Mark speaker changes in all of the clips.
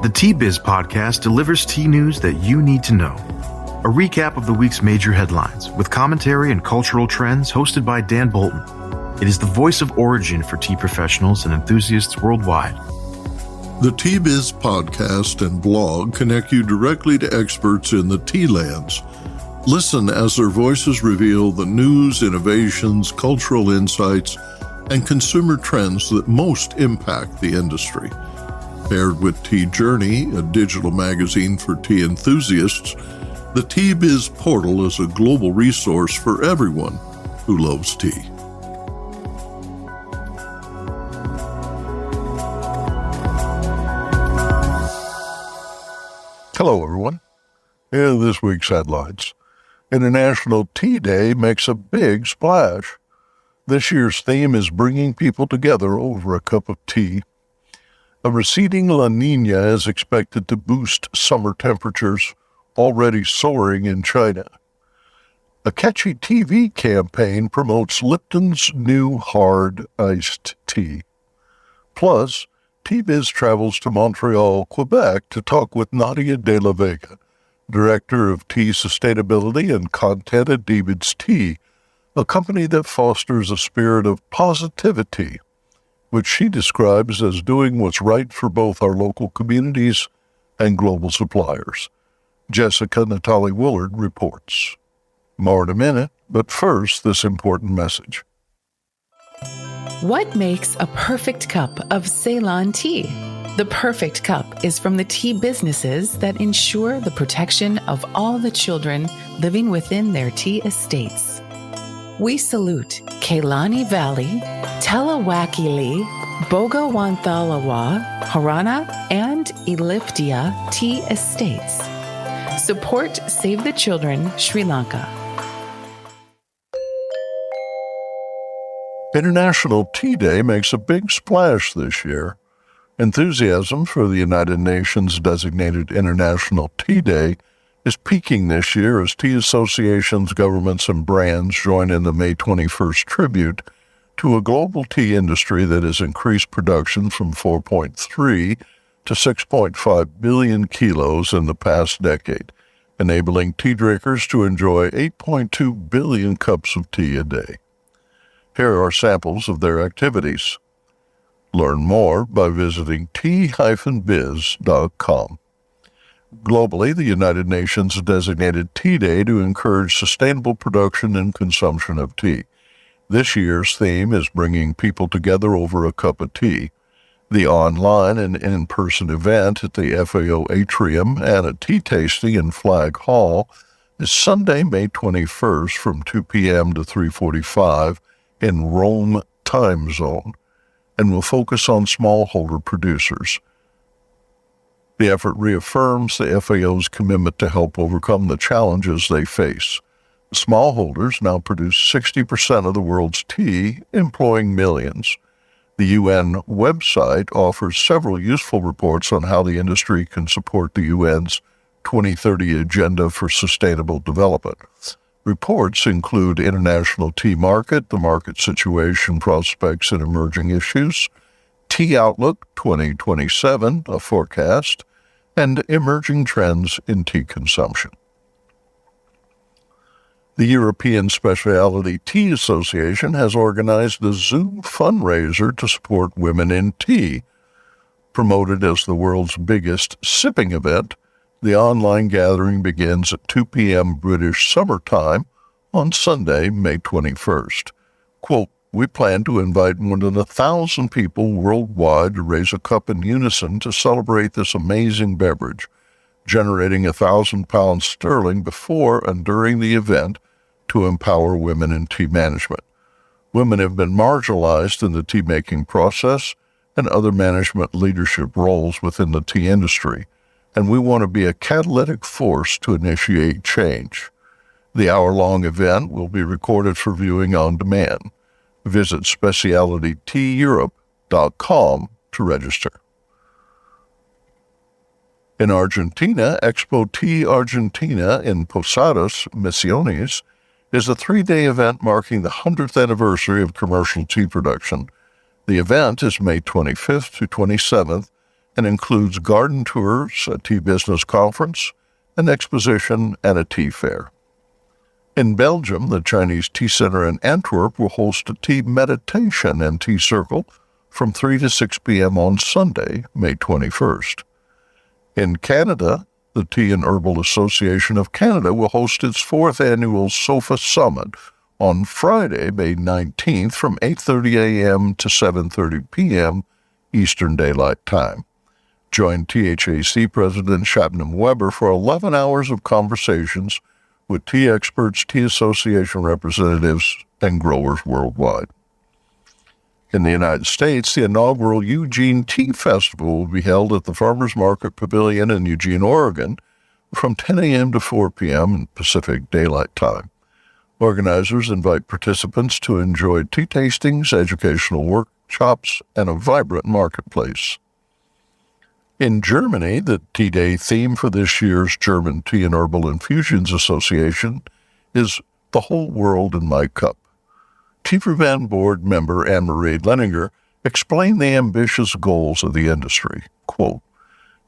Speaker 1: The Tea Biz podcast delivers tea news that you need to know. A recap of the week's major headlines with commentary and cultural trends hosted by Dan Bolton. It is the voice of origin for tea professionals and enthusiasts worldwide.
Speaker 2: The Tea Biz podcast and blog connect you directly to experts in the tea lands. Listen as their voices reveal the news, innovations, cultural insights, and consumer trends that most impact the industry. Paired with Tea Journey, a digital magazine for tea enthusiasts, the Tea Biz portal is a global resource for everyone who loves tea. Hello, everyone. In this week's headlines, International Tea Day makes a big splash. This year's theme is bringing people together over a cup of tea. A receding La Niña is expected to boost summer temperatures, already soaring in China. A Catchy TV campaign promotes Lipton's new hard iced tea. Plus, Tea Biz travels to Montreal, Quebec to talk with Nadia de la Vega, Director of Tea Sustainability and Content at DAVIDsTEA, a company that fosters a spirit of positivity, which she describes as doing what's right for both our local communities and global suppliers. Jessica Natale Woollard reports. More in a minute, but first, this important message.
Speaker 3: What makes a perfect cup of Ceylon tea? The perfect cup is from the tea businesses that ensure the protection of all the children living within their tea estates. We salute Kailani Valley, Telawakili, Bogawantalawa, Harana, and Eliptia tea estates. Support Save the Children, Sri Lanka.
Speaker 2: International Tea Day makes a big splash this year. Enthusiasm for the United Nations designated International Tea Day is peaking this year as tea associations, governments, and brands join in the May 21st tribute to a global tea industry that has increased production from 4.3 to 6.5 billion kilos in the past decade, enabling tea drinkers to enjoy 8.2 billion cups of tea a day. Here are samples of their activities. Learn more by visiting tea-biz.com. Globally, the United Nations designated Tea Day to encourage sustainable production and consumption of tea. This year's theme is bringing people together over a cup of tea. The online and in-person event at the FAO Atrium and a tea tasting in Flag Hall is Sunday, May 21st from 2 p.m. to 3:45 in Rome time zone, and will focus on smallholder producers. The effort reaffirms the FAO's commitment to help overcome the challenges they face. Smallholders now produce 60% of the world's tea, employing millions. The UN website offers several useful reports on how the industry can support the UN's 2030 Agenda for Sustainable Development. Reports include International Tea Market, the market situation, prospects, and emerging issues, Tea Outlook 2027, a forecast, and emerging trends in tea consumption. The European Specialty Tea Association has organized the Zoom fundraiser to support women in tea. Promoted as the world's biggest sipping event, the online gathering begins at 2 p.m. British Summer Time on Sunday, May 21st. Quote, "We plan to invite more than 1,000 people worldwide to raise a cup in unison to celebrate this amazing beverage, generating £1,000 before and during the event to empower women in tea management. Women have been marginalized in the tea-making process and other management leadership roles within the tea industry, and we want to be a catalytic force to initiate change. The hour-long event will be recorded for viewing on demand. Visit specialityteaeurope.com to register." In Argentina, Expo Tea Argentina in Posadas, Misiones, is a 3-day event marking the 100th anniversary of commercial tea production. The event is May 25th to 27th and includes garden tours, a tea business conference, an exposition, and a tea fair. In Belgium, the Chinese Tea Center in Antwerp will host a tea meditation and tea circle from 3 to 6 p.m. on Sunday, May 21st. In Canada, the Tea and Herbal Association of Canada will host its 4th annual SOFA Summit on Friday, May 19th from 8:30 a.m. to 7:30 p.m. Eastern Daylight Time. Join THAC President Shabnam Weber for 11 hours of conversations with tea experts, tea association representatives, and growers worldwide. In the United States, the inaugural Eugene Tea Festival will be held at the Farmers Market Pavilion in Eugene, Oregon, from 10 a.m. to 4 p.m. in Pacific Daylight Time. Organizers invite participants to enjoy tea tastings, educational workshops, and a vibrant marketplace. In Germany, the Tea Day theme for this year's German Tea and Herbal Infusions Association is The Whole World in My Cup. Tea4Van board member Anne-Marie Leninger explained the ambitious goals of the industry. Quote,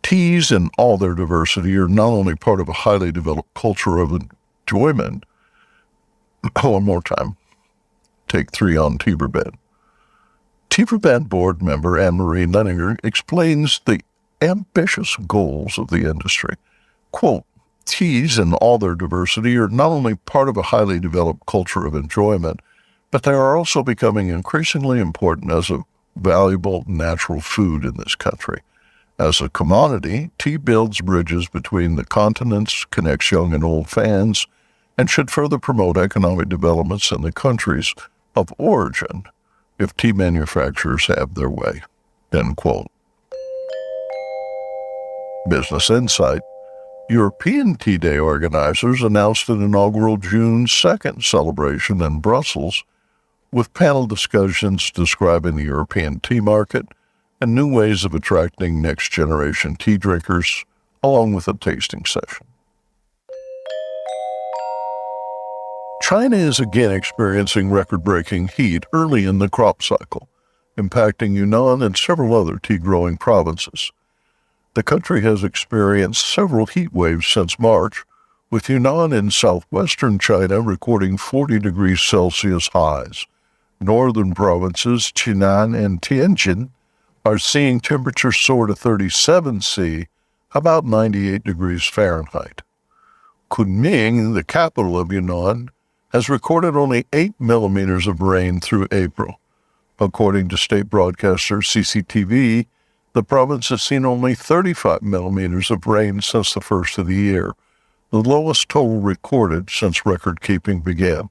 Speaker 2: teas in all their diversity are not only part of a highly developed culture of enjoyment. One more time. Take 3 on Tea4Van. Tea4Van board member Anne-Marie Leninger explains the ambitious goals of the industry. Quote, teas in all their diversity are not only part of a highly developed culture of enjoyment, but they are also becoming increasingly important as a valuable natural food in this country. As a commodity, tea builds bridges between the continents, connects young and old fans, and should further promote economic developments in the countries of origin if tea manufacturers have their way. End quote. Business Insight. European Tea Day organizers announced an inaugural June 2nd celebration in Brussels with panel discussions describing the European tea market and new ways of attracting next-generation tea drinkers, along with a tasting session. China is again experiencing record-breaking heat early in the crop cycle, impacting Yunnan and several other tea-growing provinces. The country has experienced several heat waves since March, with Yunnan in southwestern China recording 40 degrees Celsius highs. Northern provinces, Jinan and Tianjin, are seeing temperatures soar to 37 C, about 98 degrees Fahrenheit. Kunming, the capital of Yunnan, has recorded only 8 millimeters of rain through April. According to state broadcaster CCTV, the province has seen only 35 millimeters of rain since the first of the year, the lowest total recorded since record-keeping began.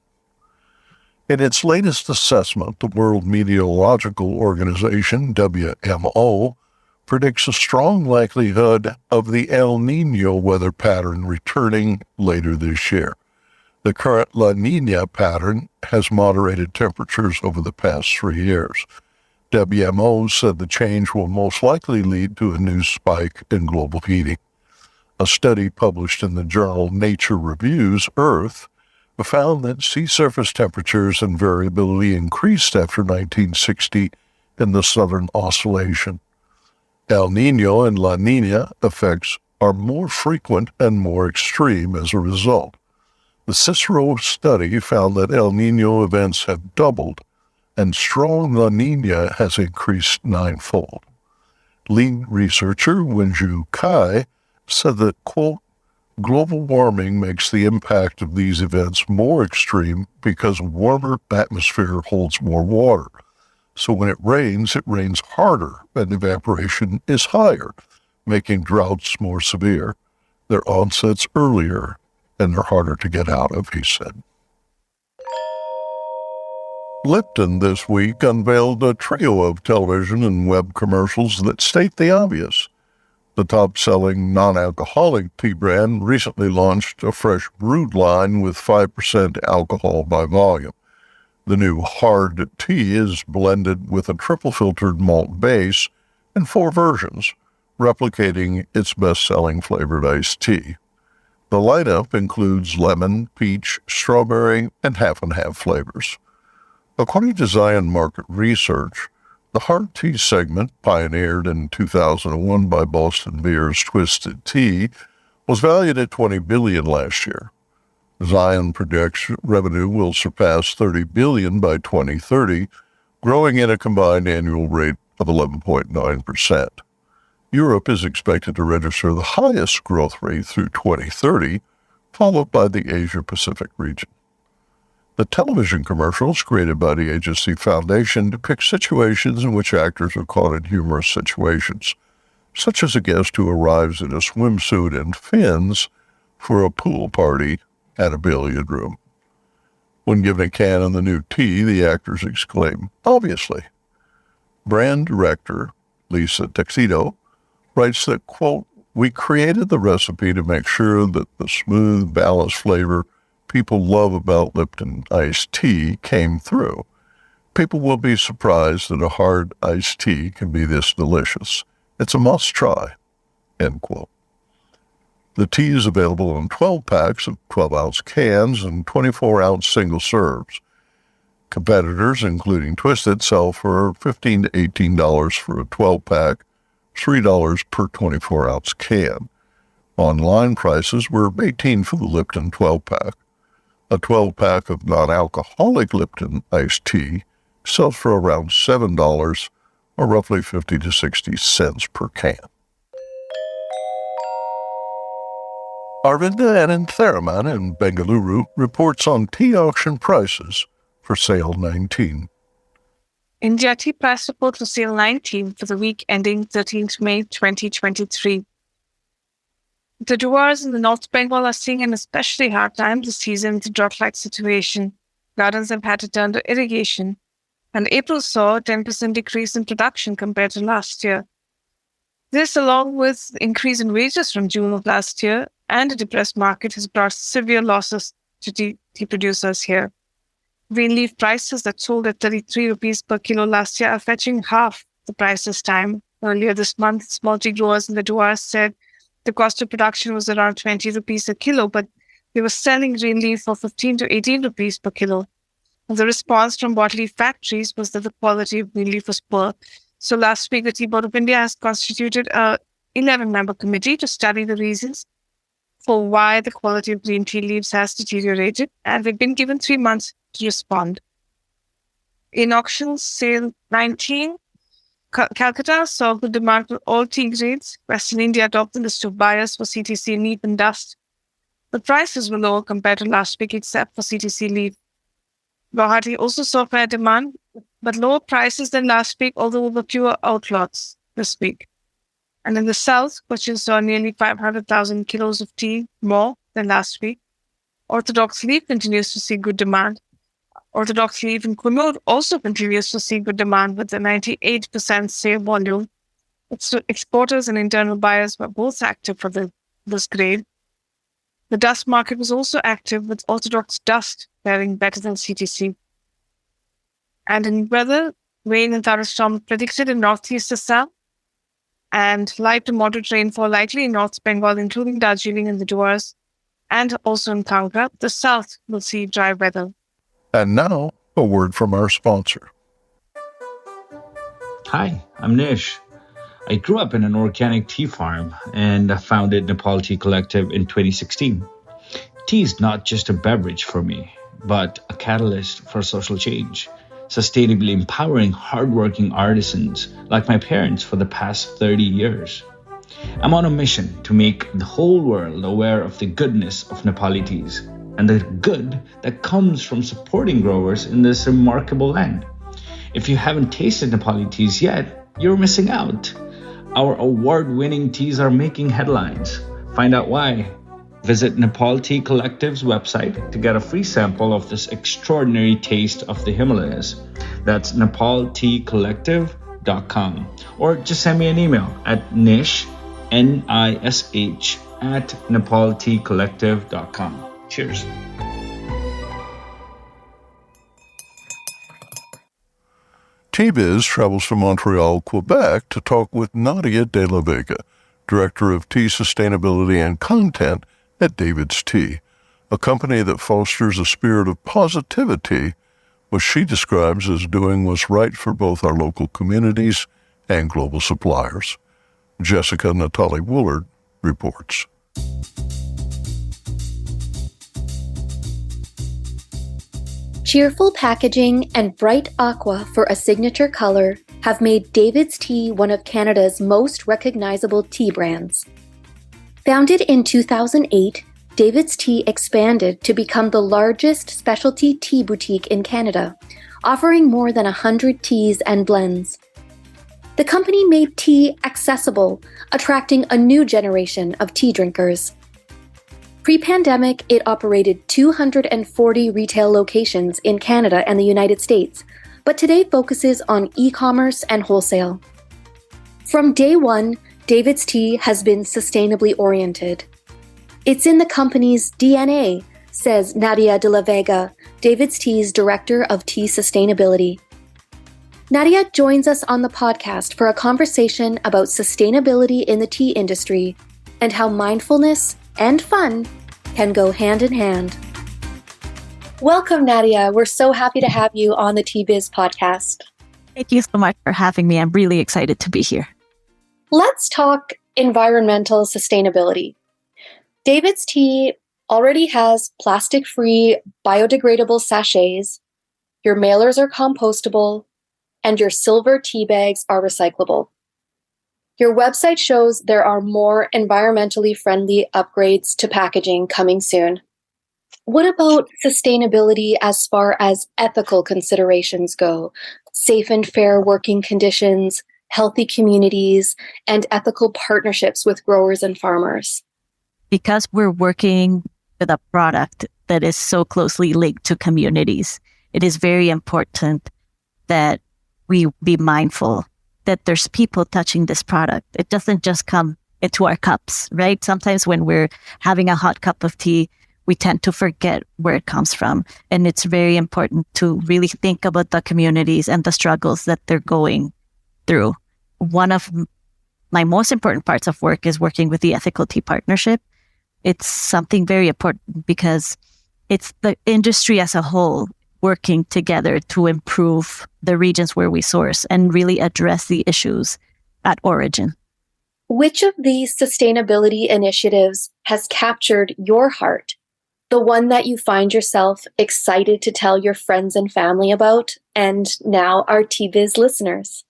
Speaker 2: In its latest assessment, the World Meteorological Organization, WMO, predicts a strong likelihood of the El Niño weather pattern returning later this year. The current La Niña pattern has moderated temperatures over the past 3 years. WMO said the change will most likely lead to a new spike in global heating. A study published in the journal Nature Reviews Earth found that sea surface temperatures and variability increased after 1960 in the Southern Oscillation. El Niño and La Niña effects are more frequent and more extreme as a result. The Cicero study found that El Niño events have doubled, and strong La Niña has increased 9-fold. Lead researcher Wenju Kai said that, quote, global warming makes the impact of these events more extreme because a warmer atmosphere holds more water. So when it rains harder and evaporation is higher, making droughts more severe. Their onset's earlier and they're harder to get out of, he said. Lipton this week unveiled a trio of television and web commercials that state the obvious. The top-selling non-alcoholic tea brand recently launched a fresh brewed line with 5% alcohol by volume. The new hard tea is blended with a triple-filtered malt base in 4 versions, replicating its best-selling flavored iced tea. The lineup includes lemon, peach, strawberry, and half-and-half flavors. According to Zion Market Research, The hard tea segment, pioneered in 2001 by Boston Beer's Twisted Tea, was valued at $20 billion last year. Zion projects revenue will surpass $30 billion by 2030, growing at a combined annual rate of 11.9%. Europe is expected to register the highest growth rate through 2030, followed by the Asia-Pacific region. The television commercials created by the Agency Foundation depict situations in which actors are caught in humorous situations, such as a guest who arrives in a swimsuit and fins for a pool party at a billiard room. When given a can of the new tea, the actors exclaim, "Obviously." Brand director Lisa Tuxedo writes that, quote, "We created the recipe to make sure that the smooth, balanced flavor people love about Lipton iced tea came through. People will be surprised that a hard iced tea can be this delicious. It's a must-try," end quote. The tea is available in 12 packs of 12-ounce cans and 24-ounce single serves. Competitors, including Twisted, sell for $15 to $18 for a 12-pack, $3 per 24-ounce can. Online prices were $18 for the Lipton 12-pack. A 12-pack of non-alcoholic Lipton iced tea sells for around $7, or roughly 50 to 60 cents per can. Arvinda Anantharaman in Bengaluru reports on tea auction prices for Sale 19.
Speaker 4: India tea price report for Sale 19 for the week ending 13th May 2023. The dewars in the North Bengal are seeing an especially hard time this season with the drought-like situation. Gardens have had to turn to irrigation, and April saw a 10% decrease in production compared to last year. This, along with the increase in wages from June of last year and a depressed market, has brought severe losses to tea producers here. Green leaf prices that sold at 33 rupees per kilo last year are fetching half the price this time. Earlier this month, small tea growers in the dewars said the cost of production was around 20 rupees a kilo, but they were selling green leaf for 15 to 18 rupees per kilo. And the response from bottle leaf factories was that the quality of green leaf was poor. So last week, the Tea Board of India has constituted a 11-member committee to study the reasons for why the quality of green tea leaves has deteriorated, and they've been given 3 months to respond. In auction sale 19, Calcutta saw good demand for all tea grades. Western India topped the list of buyers for CTC leaf and dust. The prices were lower compared to last week, except for CTC leaf. Guwahati also saw fair demand, but lower prices than last week, although there were fewer outlots this week. And in the south, Cochin saw nearly 500,000 kilos of tea more than last week. Orthodox leaf continues to see good demand. Orthodox leaf in Kunur also continues to see good demand with a 98% sale volume. Exporters and internal buyers were both active for this grade. The dust market was also active, with Orthodox dust faring better than CTC. And in weather, rain and thunderstorm predicted in northeast Assam, and light to moderate rainfall likely in North Bengal, including Darjeeling and the dewars, and also in Kangra. The south will see dry weather.
Speaker 2: And now, a word from our sponsor.
Speaker 5: Hi, I'm Nish. I grew up in an organic tea farm and founded Nepal Tea Collective in 2016. Tea is not just a beverage for me, but a catalyst for social change, sustainably empowering hardworking artisans like my parents for the past 30 years. I'm on a mission to make the whole world aware of the goodness of Nepali teas and the good that comes from supporting growers in this remarkable land. If you haven't tasted Nepali teas yet, you're missing out. Our award-winning teas are making headlines. Find out why. Visit Nepal Tea Collective's website to get a free sample of this extraordinary taste of the Himalayas. That's nepalteacollective.com. Or just send me an email at nish, Nish, at nepalteacollective.com. Cheers.
Speaker 2: Tea-Biz travels to Montreal, Quebec to talk with Nadia de la Vega, Director of Tea Sustainability and Content at DAVIDsTEA, a company that fosters a spirit of positivity what she describes as doing what's right for both our local communities and global suppliers. Jessica Natale Woollard reports.
Speaker 6: Cheerful packaging and bright aqua for a signature color have made David's Tea one of Canada's most recognizable tea brands. Founded in 2008, David's Tea expanded to become the largest specialty tea boutique in Canada, offering more than 100 teas and blends. The company made tea accessible, attracting a new generation of tea drinkers. Pre-pandemic, it operated 240 retail locations in Canada and the United States, but today focuses on e-commerce and wholesale. From day one, David's Tea has been sustainably oriented. It's in the company's DNA, says Nadia de la Vega, David's Tea's Director of Tea Sustainability. Nadia joins us on the podcast for a conversation about sustainability in the tea industry and how mindfulness and fun can go hand in hand. Welcome, Nadia. We're so happy to have you on the Tea Biz podcast.
Speaker 7: Thank you so much for having me. I'm really excited to be here.
Speaker 6: Let's talk environmental sustainability. David's Tea already has plastic-free, biodegradable sachets, your mailers are compostable, and your silver tea bags are recyclable. Your website shows there are more environmentally friendly upgrades to packaging coming soon. What about sustainability as far as ethical considerations go? Safe and fair working conditions, healthy communities, and ethical partnerships with growers and farmers.
Speaker 7: Because we're working with a product that is so closely linked to communities, it is very important that we be mindful that there's people touching this product. It doesn't just come into our cups, right? Sometimes when we're having a hot cup of tea, we tend to forget where it comes from. And it's very important to really think about the communities and the struggles that they're going through. One of my most important parts of work is working with the Ethical Tea Partnership. It's something very important because it's the industry as a whole working together to improve the regions where we source and really address the issues at origin.
Speaker 6: Which of these sustainability initiatives has captured your heart? The one that you find yourself excited to tell your friends and family about, and now our Tea Biz listeners?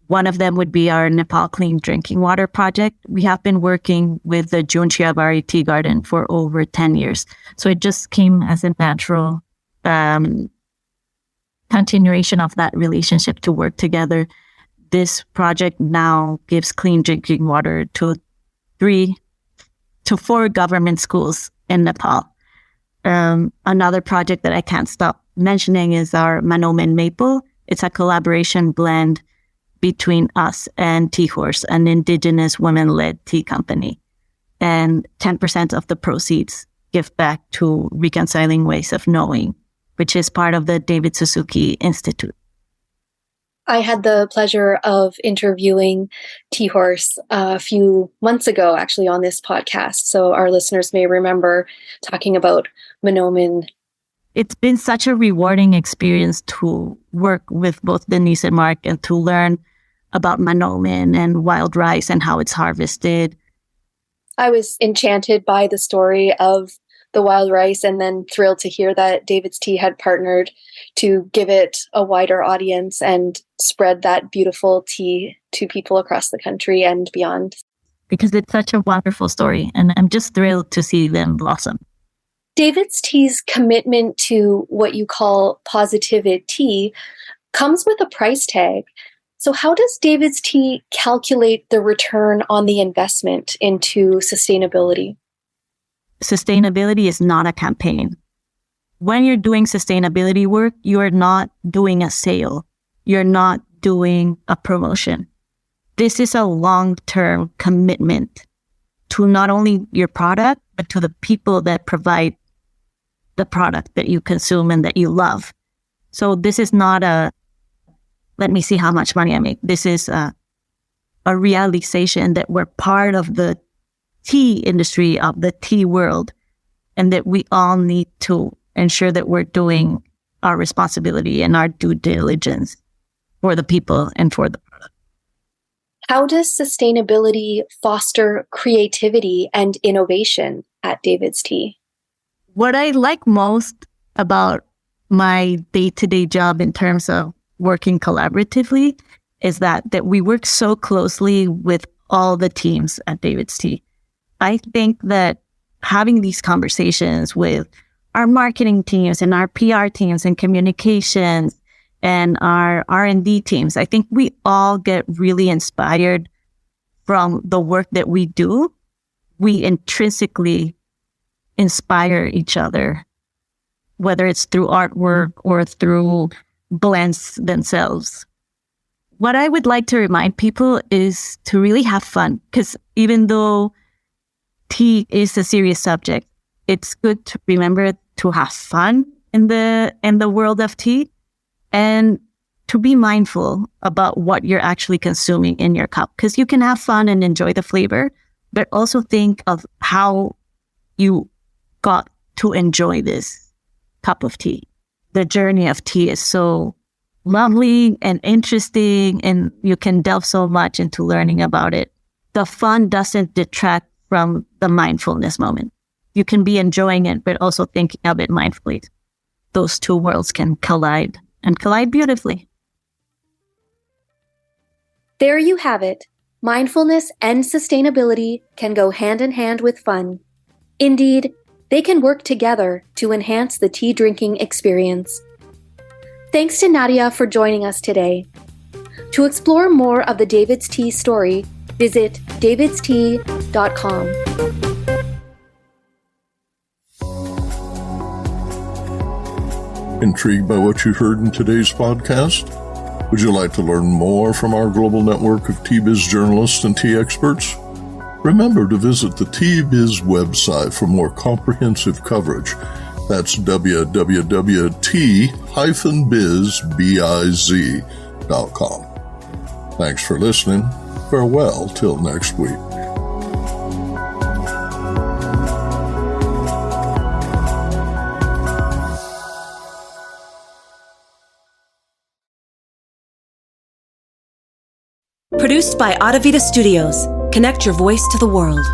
Speaker 7: One of them would be our Nepal Clean Drinking Water project. We have been working with the Junchiabari Tea Garden for over 10 years. So it just came as a natural continuation of that relationship to work together. This project now gives clean drinking water to 3 to 4 government schools in Nepal. Another project that I can't stop mentioning is our Manomen Maple. It's a collaboration blend between us and Tea Horse, an Indigenous women-led tea company. And 10% of the proceeds give back to Reconciling Ways of Knowing, which is part of the David Suzuki Institute.
Speaker 6: I had the pleasure of interviewing Tea Horse a few months ago, actually, on this podcast. So our listeners may remember talking about Manomen.
Speaker 7: It's been such a rewarding experience to work with both Denise and Mark and to learn about Manomen and wild rice and how it's harvested.
Speaker 6: I was enchanted by the story of the wild rice and then thrilled to hear that David's Tea had partnered to give it a wider audience and spread that beautiful tea to people across the country and beyond.
Speaker 7: Because it's such a wonderful story, and I'm just thrilled to see them blossom.
Speaker 6: David's Tea's commitment to what you call Positivity comes with a price tag. So how does David's Tea calculate the return on the investment into sustainability?
Speaker 7: Sustainability is not a campaign. When you're doing sustainability work, you are not doing a sale. You're not doing a promotion. This is a long-term commitment to not only your product, but to the people that provide the product that you consume and that you love. So this is not a, let me see how much money I make. This is a realization that we're part of the tea industry, of the tea world, and that we all need to ensure that we're doing our responsibility and our due diligence for the people and for the product.
Speaker 6: How does sustainability foster creativity and innovation at DAVIDsTEA?
Speaker 7: What I like most about my day-to-day job in terms of working collaboratively is that we work so closely with all the teams at DAVIDsTEA. I think that having these conversations with our marketing teams and our PR teams and communications and our R&D teams, I think we all get really inspired from the work that we do. We intrinsically inspire each other, whether it's through artwork or through blends themselves. What I would like to remind people is to really have fun, because even though tea is a serious subject, it's good to remember to have fun in the world of tea and to be mindful about what you're actually consuming in your cup, because you can have fun and enjoy the flavor, but also think of how you got to enjoy this cup of tea. The journey of tea is so lovely and interesting, and you can delve so much into learning about it. The fun doesn't detract from the mindfulness moment. You can be enjoying it, but also thinking of it mindfully. Those two worlds can collide and collide beautifully.
Speaker 6: There you have it. Mindfulness and sustainability can go hand in hand with fun. Indeed, they can work together to enhance the tea drinking experience. Thanks to Nadia for joining us today. To explore more of the DAVIDsTEA story, visit davidstea.com.
Speaker 2: Intrigued by what you heard in today's podcast? Would you like to learn more from our global network of tea biz journalists and tea experts? Remember to visit the Tea Biz website for more comprehensive coverage. That's www.tea-biz.com. Thanks for listening. Farewell till next week.
Speaker 8: Produced by Adavita Studios. Connect your voice to the world.